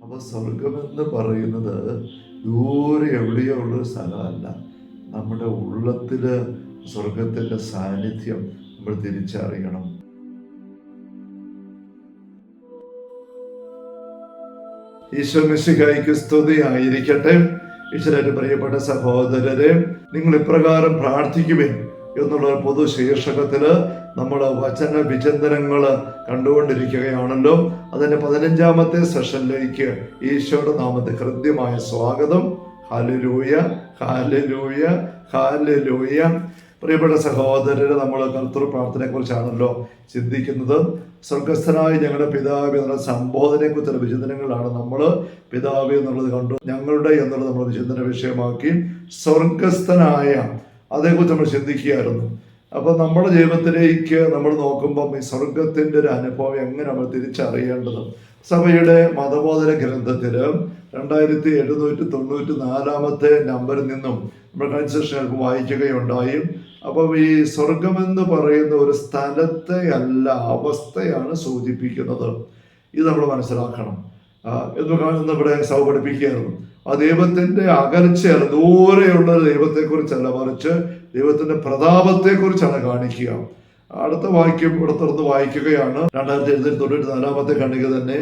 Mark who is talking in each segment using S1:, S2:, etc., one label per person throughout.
S1: അപ്പോൾ സ്വർഗമെന്ന് പറയുന്നത് ദൂരെ എവിടെയോ ഉള്ളൊരു സ്ഥലമല്ല. നമ്മുടെ ഉള്ളത്തിൽ സ്വർഗത്തിൻ്റെ സാന്നിധ്യം നമ്മൾ തിരിച്ചറിയണം. ഈശോ മിശിഹായ്ക്ക് സ്തുതിയായിരിക്കട്ടെ. ഈശ്വരന്റെ പ്രിയപ്പെട്ട സഹോദരരെ, നിങ്ങൾ ഇപ്രകാരം പ്രാർത്ഥിക്കുവിൻ എന്നുള്ള പൊതു ശീർഷകത്തില് നമ്മൾ വചന വിചിന്തനങ്ങൾ കണ്ടുകൊണ്ടിരിക്കുകയാണല്ലോ. അതിന്റെ 15ാമത്തെ സെഷനിലേക്ക് ഈശോയുടെ നാമത്തിൽ ഹൃദ്യമായ സ്വാഗതം. Hallelujah, hallelujah, hallelujah. പ്രിയപ്പെട്ട സഹോദരരെ, നമ്മൾ കർത്തൃ പ്രാർത്ഥനയെ കുറിച്ചാണല്ലോ ചിന്തിക്കുന്നത്. സ്വർഗസ്ഥനായ ഞങ്ങളുടെ പിതാവേ എന്നുള്ള സംബോധനയെ കുറിച്ചുള്ള വിചിന്തനങ്ങളാണ് നമ്മൾ. പിതാവേ എന്നുള്ളത് കണ്ടു, ഞങ്ങളുടെ എന്നുള്ളത് നമ്മൾ വിചിന്തന വിഷയമാക്കി. സ്വർഗസ്ഥനായ അതേക്കുറിച്ച് നമ്മൾ ചിന്തിക്കുകയായിരുന്നു. അപ്പോൾ നമ്മുടെ ജീവിതത്തിലേക്ക് നമ്മൾ നോക്കുമ്പം ഈ സ്വർഗത്തിൻ്റെ ഒരു അനുഭവം എങ്ങനെ നമ്മൾ തിരിച്ചറിയേണ്ടത്. സഭയുടെ മതബോധന ഗ്രന്ഥത്തിൽ 2794 നമ്പറിൽ നിന്നും നമ്മൾ കഴിഞ്ഞ സെഷനിൽ വായിക്കുകയുണ്ടായി. അപ്പം ഈ സ്വർഗമെന്ന് പറയുന്ന ഒരു സ്ഥലത്തെ അല്ല, അവസ്ഥയാണ് സൂചിപ്പിക്കുന്നത്. ഇത് നമ്മൾ മനസ്സിലാക്കണം. എന്ന് ഇവിടെ സഭ പഠിപ്പിക്കുകയായിരുന്നു. ആ ദൈവത്തിന്റെ അകൽച്ചയല്ല, ദൂരെയുള്ള ദൈവത്തെക്കുറിച്ചല്ല, മറിച്ച് ദൈവത്തിന്റെ പ്രതാപത്തെക്കുറിച്ചാണ് കാണിക്കുക. അടുത്ത വാക്യം ഇവിടെ തുറന്ന് വായിക്കുകയാണ്. 2794 ഖണ്ഡിക തന്നെ,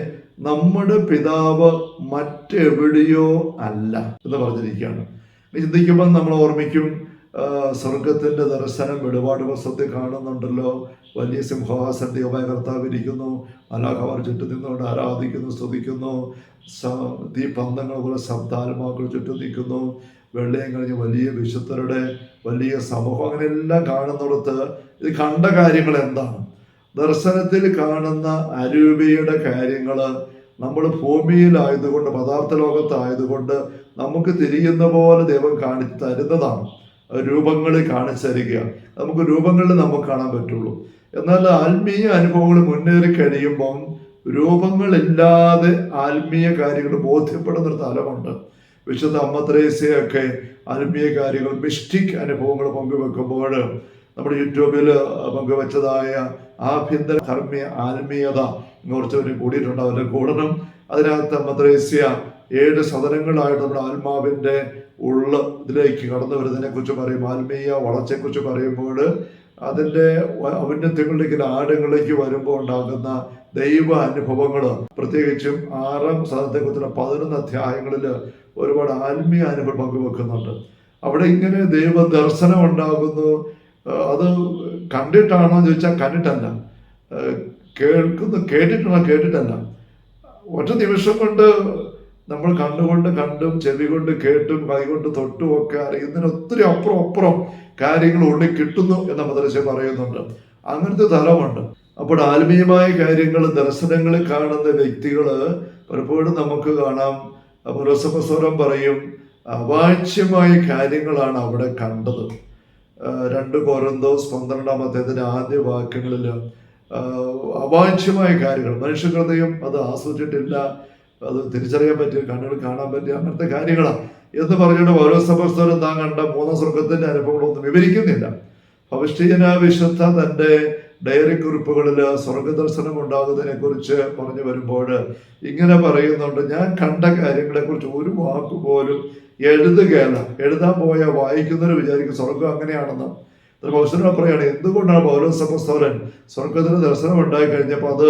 S1: നമ്മുടെ പിതാവ് മറ്റെവിടെയോ അല്ല എന്ന് പറഞ്ഞിരിക്കുകയാണ്. ചിന്തിക്കുമ്പോൾ നമ്മൾ ഓർമ്മിക്കും, സ്വർഗത്തിന്റെ ദർശനം വെളിപാട് പുസ്തകത്തിൽ കാണുന്നുണ്ടല്ലോ. വലിയ സിംഹാസന ദൈവമായ കർത്താവ് ഇരിക്കുന്നു, മലാഖമാർ ചുറ്റും നിന്നുകൊണ്ട് ആരാധിക്കുന്നു, സ്തുതിക്കുന്നു. തീപന്തങ്ങൾ പോലെ ശബ്ദാത്മാക്കൾ ചുറ്റും നിൽക്കുന്നു. വെള്ളയും കഴിഞ്ഞ് വലിയ വിശുദ്ധരുടെ വലിയ സമൂഹം, അങ്ങനെ എല്ലാം കാണുന്നിടത്ത് ഇത് കണ്ട കാര്യങ്ങൾ എന്താണ്? ദർശനത്തിൽ കാണുന്ന അരൂപിയുടെ കാര്യങ്ങൾ നമ്മൾ ഭൂമിയിലായതുകൊണ്ട്, പദാർത്ഥ ലോകത്തായതുകൊണ്ട് നമുക്ക് തിരിയുന്ന പോലെ ദൈവം കാണിച്ചു തരുന്നതാണ്. രൂപങ്ങളിൽ കാണിച്ചു തരിക. നമുക്ക് രൂപങ്ങളിൽ നമുക്ക് കാണാൻ പറ്റുള്ളൂ. എന്നാൽ ആത്മീയ അനുഭവങ്ങൾ മുന്നേറി കഴിയുമ്പം രൂപങ്ങളില്ലാതെ ആത്മീയ കാര്യങ്ങൾ ബോധ്യപ്പെടുന്നൊരു തലമുണ്ട്. വിശുദ്ധ അമ്മ ത്രേസ്യയൊക്കെ ആത്മീയ കാര്യങ്ങൾ, മിസ്റ്റിക് അനുഭവങ്ങൾ പങ്കുവെക്കുമ്പോൾ നമ്മുടെ യൂട്യൂബിൽ പങ്കുവെച്ചതായ ആഭ്യന്തര ധർമ്മീയ ആത്മീയത കുറച്ചവർ കൂടിയിട്ടുണ്ട്, അവരെ കൂടണം. അതിനകത്ത് അമ്മ ത്രേസ്യ 7 സദനങ്ങളായിട്ട് നമ്മുടെ ആത്മാവിൻ്റെ ഇതിലേക്ക് കടന്നു വരുന്നതിനെ കുറിച്ച് പറയും. ആത്മീയ വളർച്ചയെക്കുറിച്ച് പറയുമ്പോൾ അതിൻ്റെ ഔന്നത്യങ്ങളിലേക്ക്, ആഴങ്ങളിലേക്ക് വരുമ്പോൾ ഉണ്ടാകുന്ന ദൈവ അനുഭവങ്ങൾ, പ്രത്യേകിച്ചും 6ാം സദനത്തെക്കുറിച്ചുള്ള 11 അധ്യായങ്ങളിൽ ഒരുപാട് ആത്മീയ അനുഭവം പങ്കുവെക്കുന്നുണ്ട്. അവിടെ ഇങ്ങനെ ദൈവ ദർശനം ഉണ്ടാകുന്നു. അത് കണ്ടിട്ടാണോ എന്ന് ചോദിച്ചാൽ കണ്ടിട്ടല്ല, കേട്ടിട്ടല്ല. ഒറ്റ നിമിഷം കൊണ്ട് നമ്മൾ കണ്ണുകൊണ്ട് കണ്ടും ചെവി കൊണ്ട് കേട്ടും കൈകൊണ്ട് തൊട്ടും ഒക്കെ അറിയുന്നതിന് ഒത്തിരി അപ്പുറം കാര്യങ്ങൾ ഉള്ളിൽ കിട്ടുന്നു എന്ന മദ്രസ പറയുന്നുണ്ട്. അങ്ങനത്തെ തലമുണ്ട്. അപ്പോൾ ആത്മീയമായ കാര്യങ്ങൾ, ദർശനങ്ങളിൽ കാണുന്ന വ്യക്തികൾ പലപ്പോഴും നമുക്ക് കാണാം. പുരോസപസ്വരം പറയും, അവാച്യമായ കാര്യങ്ങളാണ് അവിടെ കണ്ടത്. 2 കൊരിന്തോസ് 12 ആദ്യ വാക്യങ്ങളിൽ അവാച്യമായ കാര്യങ്ങൾ, മനുഷ്യഹൃദയം അത് ആസ്വദിച്ചിട്ടില്ല, അത് തിരിച്ചറിയാൻ പറ്റിയ, കണ്ണുകൾ കാണാൻ പറ്റിയ അങ്ങനത്തെ കാര്യങ്ങളാണ് എന്ന് പറഞ്ഞിട്ട് ഓരോ സഭസ്ഥരും താൻ കണ്ട 3 സ്വർഗത്തിന്റെ അനുഭവങ്ങളൊന്നും വിവരിക്കുന്നില്ല. ഭവിഷ്ഠീയന വിശുദ്ധ തൻ്റെ ഡയറി കുറിപ്പുകളിൽ സ്വർഗദർശനം ഉണ്ടാകുന്നതിനെ കുറിച്ച് പറഞ്ഞു വരുമ്പോൾ ഇങ്ങനെ പറയുന്നുണ്ട്, ഞാൻ കണ്ട കാര്യങ്ങളെ കുറിച്ച് ഒരു വാക്ക് പോലും എഴുതുകയല്ല. എഴുതാൻ പോയ വായിക്കുന്നവർ വിചാരിക്കും സ്വർഗം അങ്ങനെയാണെന്ന്. പൗലോസ് പറയാണ്, എന്തുകൊണ്ടാണ് പൗലോസ് അപ്പോസ്തലൻ സ്വർഗത്തിന് ദർശനം ഉണ്ടായി കഴിഞ്ഞപ്പോൾ അത്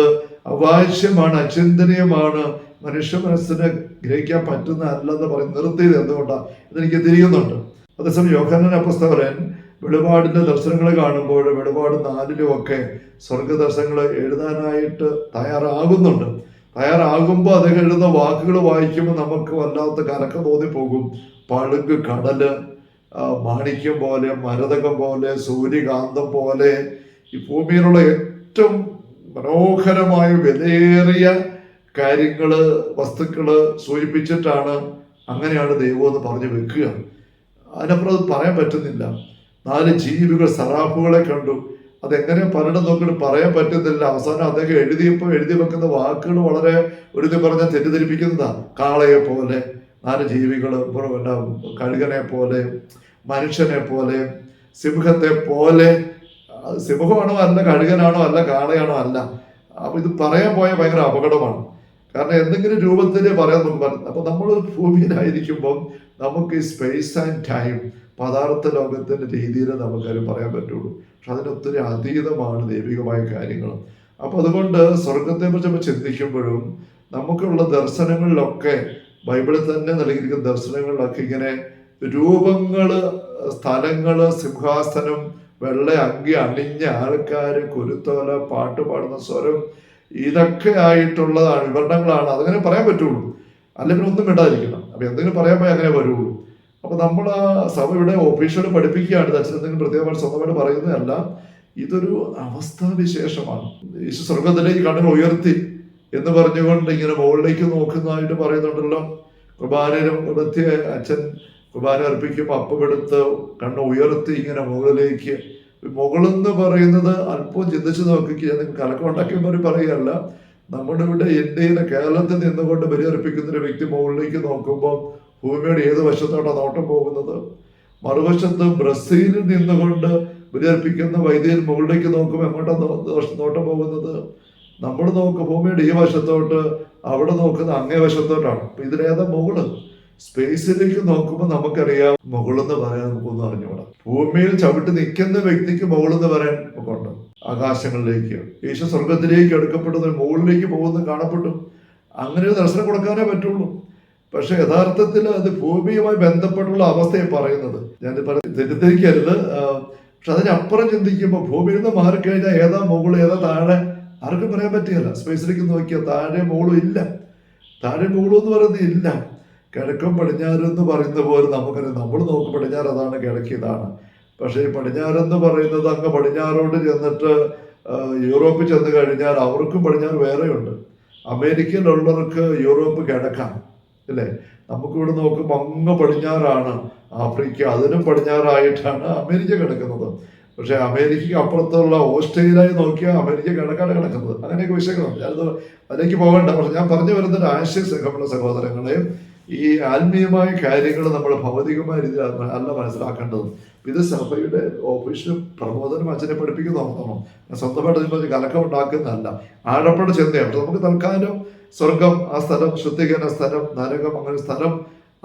S1: അവാച്യമാണ്, അചിന്തനീയമാണ്, മനുഷ്യ മനസ്സിന് ഗ്രഹിക്കാൻ പറ്റുന്ന അല്ലെന്ന് പറഞ്ഞ് നിർത്തിയത് എന്തുകൊണ്ടാണ്? ഇതെനിക്ക് തിരിയുന്നുണ്ട്. അതേസമയം യോഹന്നാൻ അപ്പോസ്തലൻ വെളിപാടിന്റെ ദർശനങ്ങൾ കാണുമ്പോൾ വെളിപാട് 4 സ്വർഗ ദർശനങ്ങൾ എഴുതാനായിട്ട് തയ്യാറാകുമ്പോൾ അദ്ദേഹം എഴുതുന്ന വാക്കുകൾ വായിക്കുമ്പോൾ നമുക്ക് വല്ലാത്ത കലക്കം തോന്നിപ്പോകും. പളുങ്ക് കടല്, മാണിക്യം പോലെ, മരതകം പോലെ, സൂര്യകാന്തം പോലെ, ഈ ഭൂമിയിലുള്ള ഏറ്റവും മനോഹരമായ വിലയേറിയ കാര്യങ്ങള്, വസ്തുക്കള് സൂചിപ്പിച്ചിട്ടാണ്, അങ്ങനെയാണ് ദൈവം എന്ന് പറഞ്ഞു വെക്കുക. അതിനപ്പുറം അത് പറയാൻ പറ്റുന്നില്ല. 4 ജീവികൾ, സറാഫുകളെ കണ്ടു. അതെങ്ങനെ പറയണം നോക്കിയിട്ട് പറയാൻ പറ്റുന്നില്ല. അവസാനം അദ്ദേഹം എഴുതി വെക്കുന്ന വാക്കുകൾ വളരെ പറഞ്ഞ തെറ്റിദ്ധരിപ്പിക്കുന്നതാണ്. കാളയെ പോലെ, 4 ജീവികൾ, കഴുകനെ പോലെ, മനുഷ്യനെ പോലെ, സിംഹത്തെ പോലെ. സിംഹമാണോ അല്ല, കഴുകനാണോ അല്ല, കാളയാണോ അല്ല. അപ്പൊ ഇത് പറയാൻ പോയ ഭയങ്കര അപകടമാണ്. കാരണം എന്തെങ്കിലും രൂപത്തിൽ പറയാൻ നമുക്ക് പറഞ്ഞു. അപ്പൊ നമ്മൾ ഭൂമിയിലായിരിക്കുമ്പോൾ നമുക്ക് ഈ സ്പേസ് ആൻഡ് ടൈം പദാർത്ഥ ലോകത്തിന്റെ രീതിയിൽ നമുക്കത് പറയാൻ പറ്റുള്ളൂ. പക്ഷെ അതിനൊത്തിരി അതീതമാണ് ദൈവികമായ കാര്യങ്ങൾ. അപ്പൊ അതുകൊണ്ട് സ്വർഗത്തെ കുറിച്ച് നമ്മൾ ചിന്തിക്കുമ്പോഴും നമുക്കുള്ള ദർശനങ്ങളിലൊക്കെ ബൈബിളിൽ തന്നെ നൽകിയിരിക്കുന്ന ദർശനങ്ങളിലൊക്കെ ഇങ്ങനെ രൂപങ്ങള്, സ്ഥലങ്ങള്, സിംഹാസനം, വെള്ള അങ്കി അണിഞ്ഞ ആൾക്കാര്, കുരുത്തോല, പാട്ട് പാടുന്ന സ്വരം, ഇതൊക്കെ ആയിട്ടുള്ളതാണ്, വിവരണങ്ങളാണ്. അതങ്ങനെ പറയാൻ പറ്റുള്ളൂ. അല്ലെങ്കിൽ ഒന്നും മിണ്ടാതിരിക്കണം. അപ്പൊ എന്തെങ്കിലും പറയാൻ പോയി അങ്ങനെ വരുള്ളൂ. അപ്പൊ നമ്മൾ ആ സഭ ഇവിടെ ഒഫീഷ്യലി പഠിപ്പിക്കുകയാണ്. അച്ഛൻ എന്തെങ്കിലും പ്രത്യേകമായിട്ട് സ്വന്തമായിട്ട് പറയുന്നതല്ല. ഇതൊരു അവസ്ഥാവിശേഷമാണ്. യേശു സ്വർഗത്തിലേക്ക് കണ്ണുകൾ ഉയർത്തി എന്ന് പറഞ്ഞുകൊണ്ട് ഇങ്ങനെ മുകളിലേക്ക് നോക്കുന്നതായിട്ട് പറയുന്നുണ്ടല്ലോ. കുർബാനയിലും നിർത്തിയ അച്ഛൻ കുർബാന അർപ്പിക്കുമ്പോൾ അപ്പമെടുത്ത് കണ്ണ് ഉയർത്തി ഇങ്ങനെ മുകളിലേക്ക്. മുകളെന്ന് പറയുന്നത് അല്പം ചിന്തിച്ച് നോക്കിക്കുക. നിങ്ങൾ കലക്കം ഉണ്ടാക്കിയവർ പറയുകയല്ല. നമ്മുടെ ഇവിടെ ഇന്ത്യയിലെ കേരളത്തിൽ നിന്നുകൊണ്ട് ബലിയർപ്പിക്കുന്ന വ്യക്തി മുകളിലേക്ക് നോക്കുമ്പോൾ ഭൂമിയുടെ ഏത് വശത്തോട്ടാണ് നോട്ടം പോകുന്നത്? മറുവശത്ത് ബ്രസീലിൽ നിന്നുകൊണ്ട് ബലിയർപ്പിക്കുന്ന വൈദ്യൻ മുകളിലേക്ക് നോക്കുമ്പോൾ എങ്ങോട്ടാണ് നോട്ടം പോകുന്നത്? നമ്മൾ ഭൂമിയുടെ ഈ വശത്തോട്ട്, അവിടെ നോക്കുന്ന അങ്ങേ വശത്തോട്ടാണ്. അപ്പൊ ഇതിലേതാ മുകള്? സ്പേസിലേക്ക് നോക്കുമ്പോൾ നമുക്കറിയാം മുകളെന്ന് പറയാൻ നമുക്കൊന്നും അറിഞ്ഞുകൂടാ. ഭൂമിയിൽ ചവിട്ടി നിൽക്കുന്ന വ്യക്തിക്ക് മുകളെന്ന് പറയാൻ നമുക്കുണ്ട്. ആകാശങ്ങളിലേക്ക് യേശു സ്വർഗത്തിലേക്ക് എടുക്കപ്പെടുന്നത് മുകളിലേക്ക് പോകുന്നത് കാണപ്പെട്ടു. അങ്ങനെ ഒരു ദർശനം കൊടുക്കാനേ പറ്റുള്ളൂ. പക്ഷെ യഥാർത്ഥത്തിൽ അത് ഭൂമിയുമായി ബന്ധപ്പെട്ടുള്ള അവസ്ഥയെ പറയുന്നത്. ഞാൻ തെറ്റിദ്ധരിക്കരുത്. പക്ഷെ അതിനപ്പുറം ചിന്തിക്കുമ്പോൾ ഭൂമിയിൽ നിന്ന് മാറിക്കഴിഞ്ഞാൽ ഏതാ മുകൾ ഏതാ താഴെ ആർക്കും പറയാൻ പറ്റുകയില്ല. സ്പേസിലേക്ക് നോക്കിയാൽ താഴെ മുകളും ഇല്ല. താഴെ മുകളും എന്ന് പറയുന്നത് ഇല്ല. കിഴക്കും പടിഞ്ഞാറും എന്ന് പറയുന്ന പോലെ നമുക്കറിയാം. നമ്മൾ നോക്കും പടിഞ്ഞാറ് അതാണ്, കിഴക്ക് ഇതാണ്. പക്ഷേ ഈ പടിഞ്ഞാറെന്ന് പറയുന്നത് അങ്ങ് പടിഞ്ഞാറോട്ട് ചെന്നിട്ട് യൂറോപ്പിൽ ചെന്ന് കഴിഞ്ഞാൽ അവർക്കും പടിഞ്ഞാറ് വേറെയുണ്ട്. അമേരിക്കയിലുള്ളവർക്ക് യൂറോപ്പ് കിഴക്കാം, അല്ലേ? നമുക്കിവിടെ നോക്കുമ്പോൾ അങ്ങ് പടിഞ്ഞാറാണ് ആഫ്രിക്ക, അതിനും പടിഞ്ഞാറായിട്ടാണ് അമേരിക്ക കിടക്കുന്നത്. പക്ഷെ അമേരിക്കയ്ക്ക് അപ്പുറത്തുള്ള ഓസ്ട്രേലിയയിൽ നോക്കിയാൽ അമേരിക്ക കിഴക്കാണ് കിടക്കുന്നത്. അങ്ങനെയൊക്കെ വിഷയങ്ങളുണ്ട്. ഞാനത് അതിലേക്ക് പോകണ്ട. പക്ഷെ ഞാൻ പറഞ്ഞു വരുന്നൊരു ആശയ സംഘമുള്ള സഹോദരങ്ങളെ, ഈ ആത്മീയമായ കാര്യങ്ങൾ നമ്മൾ ഭൗതികമായ രീതിയിൽ അല്ല മനസ്സിലാക്കേണ്ടത്. ഇത് സഭയുടെ ഓഫീഷ്യൽ പ്രബോധനം അച്ഛനെ പഠിപ്പിക്കുന്ന ഓർത്തണം. സ്വന്തമായിട്ട് കലക്കം ഉണ്ടാക്കുന്നതല്ല, ആഴപ്പെടെ ചിന്തയാണ്. നമുക്ക് തൽക്കാലം സ്വർഗം, ആ സ്ഥലം, ശുദ്ധീകരണ സ്ഥലം, നരകം, അങ്ങനെ സ്ഥലം,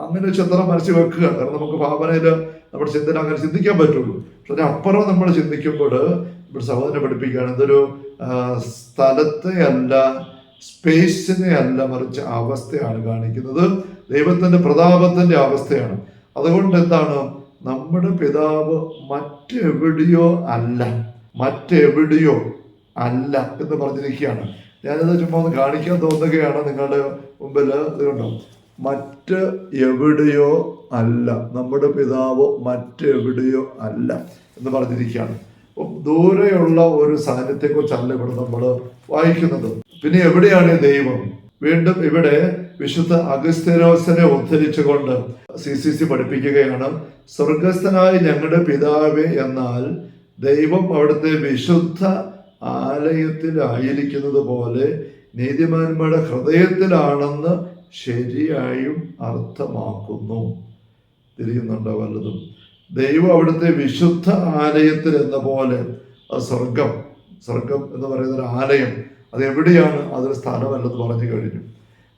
S1: അങ്ങനെ ചിത്രം മനസ്സിൽ വെക്കുക. കാരണം നമുക്ക് ഭാവനയിൽ നമ്മുടെ ചിന്തയിൽ അങ്ങനെ ചിന്തിക്കാൻ പറ്റുള്ളൂ. പക്ഷെ അതിനപ്പുറം നമ്മൾ ചിന്തിക്കുമ്പോൾ ഇവിടെ സഹോദരനെ പഠിപ്പിക്കുകയാണ്, ഇതൊരു സ്ഥലത്തെ അല്ല, സ്പേസിനെ അല്ല, മറിച്ച് അവസ്ഥയാണ് കാണിക്കുന്നത്. ദൈവത്തിന്റെ പ്രതാപത്തിന്റെ അവസ്ഥയാണ്. അതുകൊണ്ട് എന്താണ്, നമ്മുടെ പിതാവ് മറ്റെവിടെയോ അല്ല, മറ്റെവിടെയോ അല്ല എന്ന് പറഞ്ഞിരിക്കുകയാണ്. ഞാനിത് ചുമ്മാ ഒന്ന് കാണിക്കാൻ തോന്നുകയാണ് നിങ്ങളുടെ മുമ്പിൽ. ഇതുകൊണ്ടോ, മറ്റ് എവിടെയോ അല്ല, നമ്മുടെ പിതാവ് മറ്റെവിടെയോ അല്ല എന്ന് പറഞ്ഞിരിക്കുകയാണ്. അപ്പം ദൂരെയുള്ള ഒരു സാന്നിധ്യത്തെക്കുറിച്ചല്ല ഇവിടെ നമ്മൾ വായിക്കുന്നത്. പിന്നെ എവിടെയാണ് ദൈവം? വീണ്ടും ഇവിടെ വിശുദ്ധ അഗസ്തീനോസിനെ ഉദ്ധരിച്ചുകൊണ്ട് CCC പഠിപ്പിക്കുകയാണ്, സ്വർഗസ്ഥനായ ഞങ്ങളുടെ പിതാവേ എന്നാൽ ദൈവം അവിടുത്തെ വിശുദ്ധ ആലയത്തിലായിരിക്കുന്നത് പോലെ നീതിമാന്മാരുടെ ഹൃദയത്തിലാണെന്ന് ശരിയായും അർത്ഥമാക്കുന്നു. തിരിയുന്നുണ്ടോ വല്ലതും? ദൈവം അവിടുത്തെ വിശുദ്ധ ആലയത്തിൽ എന്ന പോലെ, സ്വർഗം എന്ന് പറയുന്ന ഒരു ആലയം, അത് എവിടെയാണ്? അതൊരു സ്ഥലമല്ലെന്ന് പറഞ്ഞു കഴിഞ്ഞു.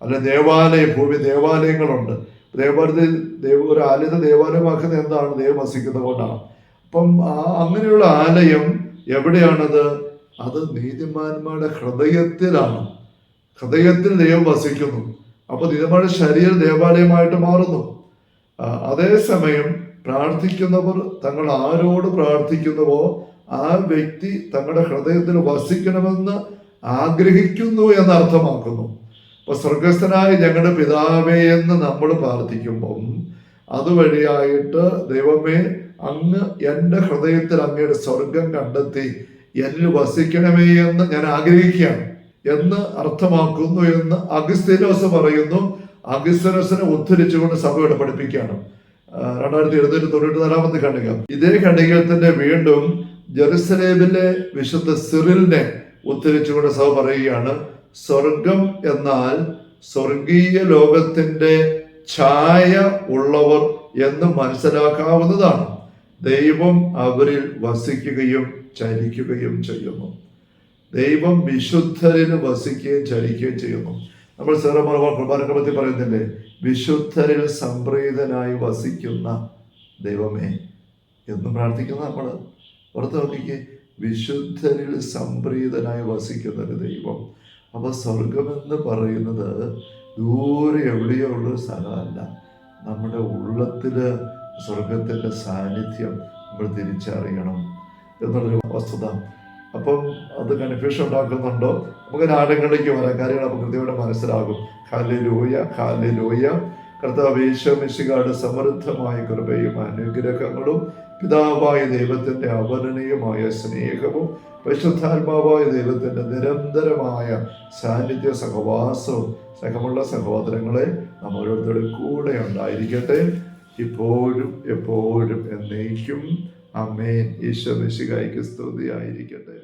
S1: അല്ല, ദേവാലയം, ഭൂമി ദേവാലയങ്ങളുണ്ട്. ദേവാലയത്തിൽ ഒരു ആലയത്തെ ദേവാലയമാക്കുന്നത് എന്താണ്? ദൈവം വസിക്കുന്നത് കൊണ്ടാണ്. അപ്പം അങ്ങനെയുള്ള ആലയം എവിടെയാണത്? അത് നീതിമാന്മാരുടെ ഹൃദയത്തിലാണ്. ഹൃദയത്തിൽ ദൈവം വസിക്കുന്നു. അപ്പൊ നീതിമാന്മാരുടെ ശരീരം ദേവാലയമായിട്ട് മാറുന്നു. അതേസമയം പ്രാർത്ഥിക്കുന്നവർ തങ്ങൾ ആരോട് പ്രാർത്ഥിക്കുന്നുവോ ആ വ്യക്തി തങ്ങളുടെ ഹൃദയത്തിൽ വസിക്കണമെന്ന് ആഗ്രഹിക്കുന്നു എന്നർത്ഥമാക്കുന്നു. അപ്പൊ സ്വർഗസ്ഥനായ ഞങ്ങളുടെ പിതാവേ എന്ന് നമ്മൾ പ്രാർത്ഥിക്കുമ്പം അതുവഴിയായിട്ട് ദൈവമേ, അങ്ങ് എൻ്റെ ഹൃദയത്തിൽ അങ്ങയുടെ സ്വർഗം കണ്ടെത്തി എന്നിൽ വസിക്കണമേ എന്ന് ഞാൻ ആഗ്രഹിക്കുകയാണ് എന്ന് അർത്ഥമാക്കുന്നു എന്ന് അഗസ്തീനോസ് പറയുന്നു. അഗസ്തീനോസിനെ ഉദ്ധരിച്ചുകൊണ്ട് സഭയോടെ പഠിപ്പിക്കുകയാണ്. 2794 ഖണ്ഡിക. ഇതേ ഖണ്ഡികയിൽ തന്നെ വീണ്ടും ജെറുസലേമിലെ വിശുദ്ധ സിറിലിനെ ഉദ്ധരിച്ചുകൊണ്ട് സഭ പറയുകയാണ്, സ്വർഗം എന്നാൽ സ്വർഗീയ ലോകത്തിന്റെ ഛായ ഉള്ളവർ എന്ന് മനസ്സിലാക്കാവുന്നതാണ്. ദൈവം അവരിൽ വസിക്കുകയും ചരിക്കുകയും ചെയ്യുന്നു. ദൈവം വിശുദ്ധരിൽ വസിക്കുകയും ചരിക്കുകയും ചെയ്യുന്നു. നമ്മൾ സീറോ മലബാർ കുർബാനക്രമത്തിൽ പറയുന്നില്ലേ, വിശുദ്ധരിൽ സംപ്രീതനായി വസിക്കുന്ന ദൈവമേ എന്നും പ്രാർത്ഥിക്കുന്ന നമ്മൾ. ഓർത്ത് നോക്കിക്കേ, വിശുദ്ധരിൽ സംപ്രീതനായി വസിക്കുന്ന ഒരു ദൈവം. അപ്പോൾ സ്വർഗമെന്ന് പറയുന്നത് ദൂരെ എവിടെയോ ഉള്ളൊരു സ്ഥലമല്ല, നമ്മുടെ ഉള്ളത്തിൽ സ്വർഗത്തിൻ്റെ സാന്നിധ്യം നമ്മൾ തിരിച്ചറിയണം എന്നുള്ളൊരു വസ്തുത. അപ്പം അത് കൺഫ്യൂഷൻ ഉണ്ടാക്കുന്നുണ്ടോ? നമുക്ക് ആഴങ്ങളിലേക്ക് വരാം, കാര്യങ്ങൾ നമുക്ക് കൃത്യമായിട്ട് മനസ്സിലാകും. Hallelujah, hallelujah. കർത്താവ് യേശു മിശിഹായുടെ സമൃദ്ധമായ കൃപയും അനുഗ്രഹങ്ങളും പിതാവായ ദൈവത്തിൻ്റെ അവർണ്ണനീയമായ സ്നേഹവും പരിശുദ്ധാത്മാവായ ദൈവത്തിൻ്റെ നിരന്തരമായ സാന്നിധ്യ സഹവാസവും സ്നേഹമുള്ള സഹോദരങ്ങളെ നാം ഓരോരുത്തരുടെ കൂടെ ഉണ്ടായിരിക്കട്ടെ, ഇപ്പോഴും എപ്പോഴും എന്നേക്കും. ആമേൻ. ഈശോ മിശിഹായ്ക്ക് സ്തുതിയായിരിക്കട്ടെ.